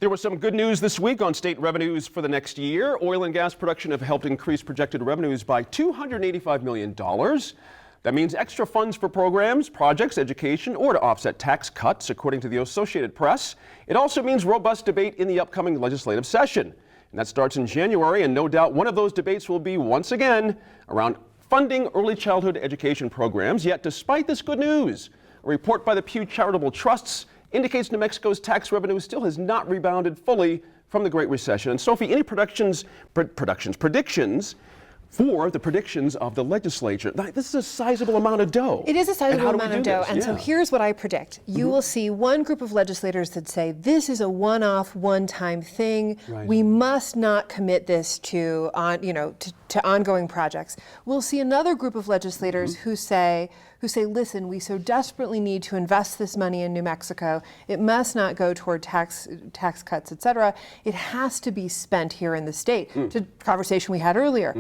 There was some good news this week on state revenues for the next year. Oil and gas production have helped increase projected revenues by $285 million. That means extra funds for programs, projects, education, or to offset tax cuts, according to the Associated Press. It also means robust debate in the upcoming legislative session. And that starts in January, and no doubt one of those debates will be, once again, around funding early childhood education programs. Yet, despite this good news, a report by the Pew Charitable Trusts indicates New Mexico's tax revenue still has not rebounded fully from the Great Recession. And Sophie, any predictions for the predictions of the legislature? This is a sizable amount of dough. It is a sizable amount of dough. And yeah. so here's what I predict. You will see one group of legislators that say this is a one-off, one-time thing. Right. We must not commit this to ongoing projects. We'll see another group of legislators who say, listen, we so desperately need to invest this money in New Mexico. It must not go toward tax cuts, et cetera. It has to be spent here in the state. To the conversation we had earlier.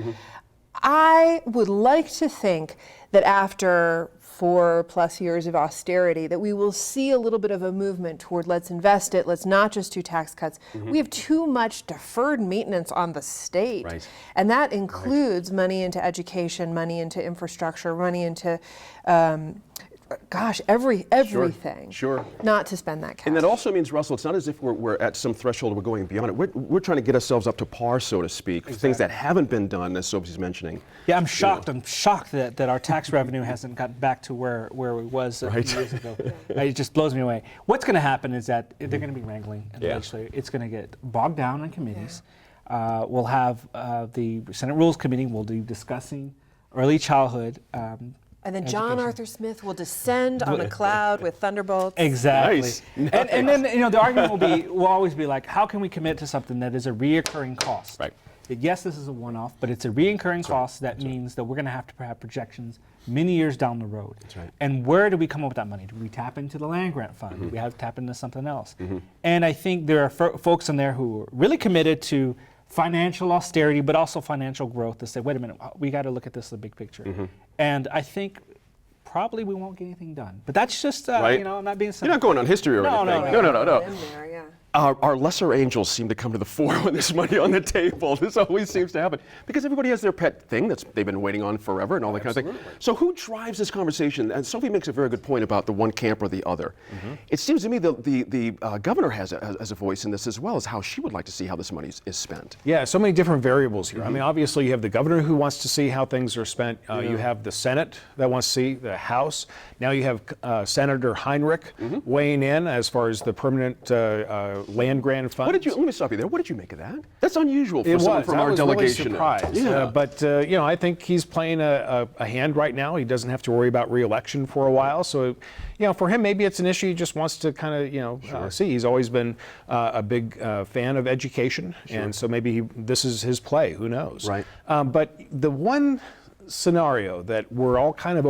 I would like to think that after 4+ years of austerity, that we will see a little bit of a movement toward let's invest it, let's not just do tax cuts. We have too much deferred maintenance on the state. Right. And that includes money into education, money into infrastructure, money into everything. Sure. Not to spend that cash. And that also means, Russell, it's not as if we're at some threshold, we're going beyond it. We're trying to get ourselves up to par, so to speak, for things that haven't been done, as Sophie's mentioning. Yeah, I'm shocked. I'm shocked that our tax revenue hasn't gotten back to where it was a few years ago. It just blows me away. What's going to happen is that they're going to be wrangling in the legislature. It's going to get bogged down in committees. We'll have the Senate Rules Committee will be discussing early childhood. And then John Arthur Smith will descend on a cloud with thunderbolts. Exactly. Nice. And then the argument will always be like, how can we commit to something that is a reoccurring cost? Right. Yes, this is a one-off, but it's a reoccurring cost. That means that we're going to have projections many years down the road. That's right. And where do we come up with that money? Do we tap into the land grant fund? Do we have to tap into something else? And I think there are folks in there who are really committed to financial austerity, but also financial growth, to say, wait a minute, we got to look at this in the big picture. And I think probably we won't get anything done. But that's just, Right. I'm not being You're not going on history or anything. No. In there, yeah. Our lesser angels seem to come to the fore when there's money on the table. This always seems to happen because everybody has their pet thing that they've been waiting on forever and all that kind of thing. So who drives this conversation? And Sophie makes a very good point about the one camp or the other. It seems to me the governor has a voice in this as well, as how she would like to see how this money is spent. Yeah, so many different variables here. I mean, obviously you have the governor who wants to see how things are spent. You have the Senate that wants to see, the House. Now you have Senator Heinrich weighing in as far as the permanent land grant fund. Let me stop you there. What did you make of that? That's unusual for someone from our delegation. I was really surprised. But I think he's playing a hand right now. He doesn't have to worry about re-election for a while. So, for him, maybe it's an issue he just wants to kind of, see. He's always been a big fan of education, and so maybe this is his play. Who knows? Right. But the one scenario that we're all kind of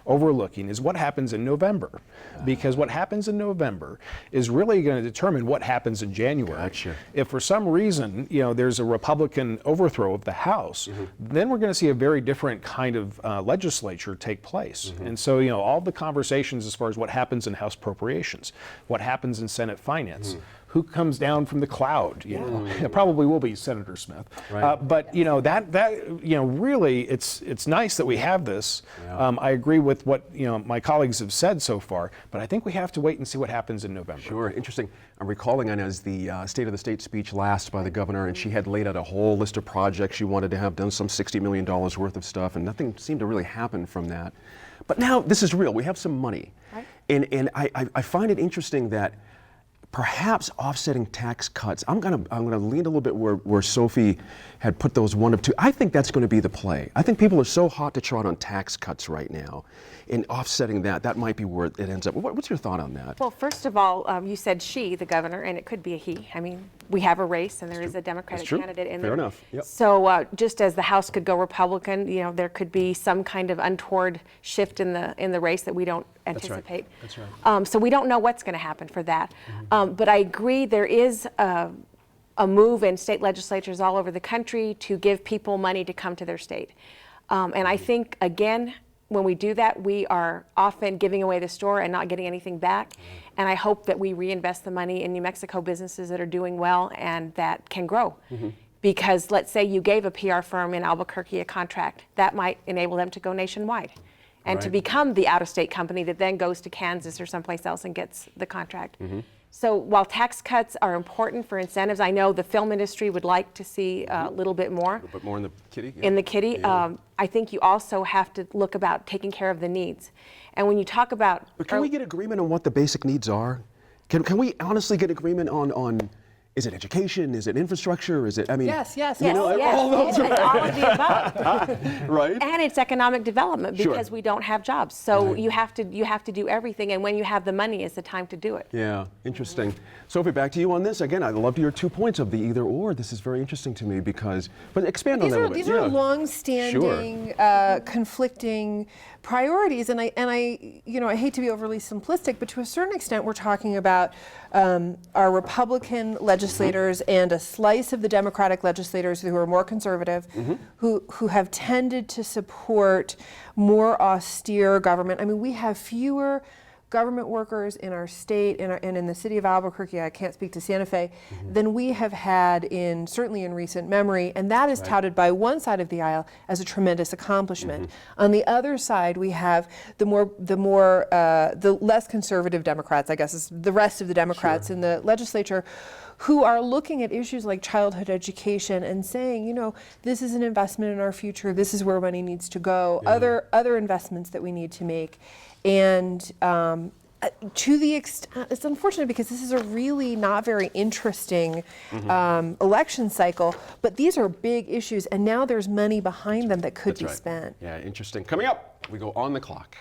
overlooking is what happens in November. Because what happens in November is really going to determine what happens in January. Gotcha. If for some reason, there's a Republican overthrow of the House, then we're going to see a very different kind of legislature take place. And so, all the conversations as far as what happens in House appropriations, what happens in Senate finance, who comes down from the cloud? It probably will be Senator Smith. Right. But really, it's nice that we have this. I agree with what my colleagues have said so far, but I think we have to wait and see what happens in November. Sure, interesting. I'm recalling Anna's the State of the State speech last by the governor, and she had laid out a whole list of projects she wanted to have done, some $60 million worth of stuff, and nothing seemed to really happen from that. But now this is real. We have some money, right. And I find it interesting that perhaps offsetting tax cuts. I'm gonna lean a little bit where Sophie had put those one of two. I think that's going to be the play. I think people are so hot to trot on tax cuts right now, and offsetting that might be where it ends up. What's your thought on that? Well, first of all, you said she, the governor, and it could be a he. I mean, we have a race, and there is a Democratic candidate in there. Fair enough. Yep. So just as the House could go Republican, there could be some kind of untoward shift in the race that we don't anticipate. That's right. So we don't know what's going to happen for that. But I agree there is a move in state legislatures all over the country to give people money to come to their state. And I think, again, when we do that, we are often giving away the store and not getting anything back. And I hope that we reinvest the money in New Mexico businesses that are doing well and that can grow. Because let's say you gave a PR firm in Albuquerque a contract, that might enable them to go nationwide and to Right. become the out-of-state company that then goes to Kansas or someplace else and gets the contract. So while tax cuts are important for incentives, I know the film industry would like to see a little bit more But more in the kitty? in the kitty. Yeah. I think you also have to look about taking care of the needs. And when you talk about, But can we get agreement on what the basic needs are? Can we honestly get agreement on is it education? Is it infrastructure? Is it, I mean. Yes, yes, you yes. know, yes, all those, it's all of the above. right? And it's economic development Sure. because we don't have jobs. So Right. you have to do everything, and when you have the money is the time to do it. Yeah, interesting. Sophie, back to you on this. Again, I loved your 2 points of the either or. This is very interesting to me because, but expand on These that a are little bit. these are Yeah. long-standing, conflicting priorities, and I you know, I hate to be overly simplistic, but to a certain extent, we're talking about our Republican legislators and a slice of the Democratic legislators who are more conservative, who have tended to support more austere government. I mean, we have fewer government workers in our state and in the city of Albuquerque, I can't speak to Santa Fe, than we have had certainly in recent memory, and that is touted by one side of the aisle as a tremendous accomplishment. On the other side, we have the less conservative Democrats, I guess, is the rest of the Democrats in the legislature, who are looking at issues like childhood education and saying, you know, this is an investment in our future, this is where money needs to go, other investments that we need to make. And to the extent, it's unfortunate because this is a really not very interesting election cycle, but these are big issues, and now there's money behind them that could be That's right. spent. Yeah, interesting. Coming up, we go on the clock.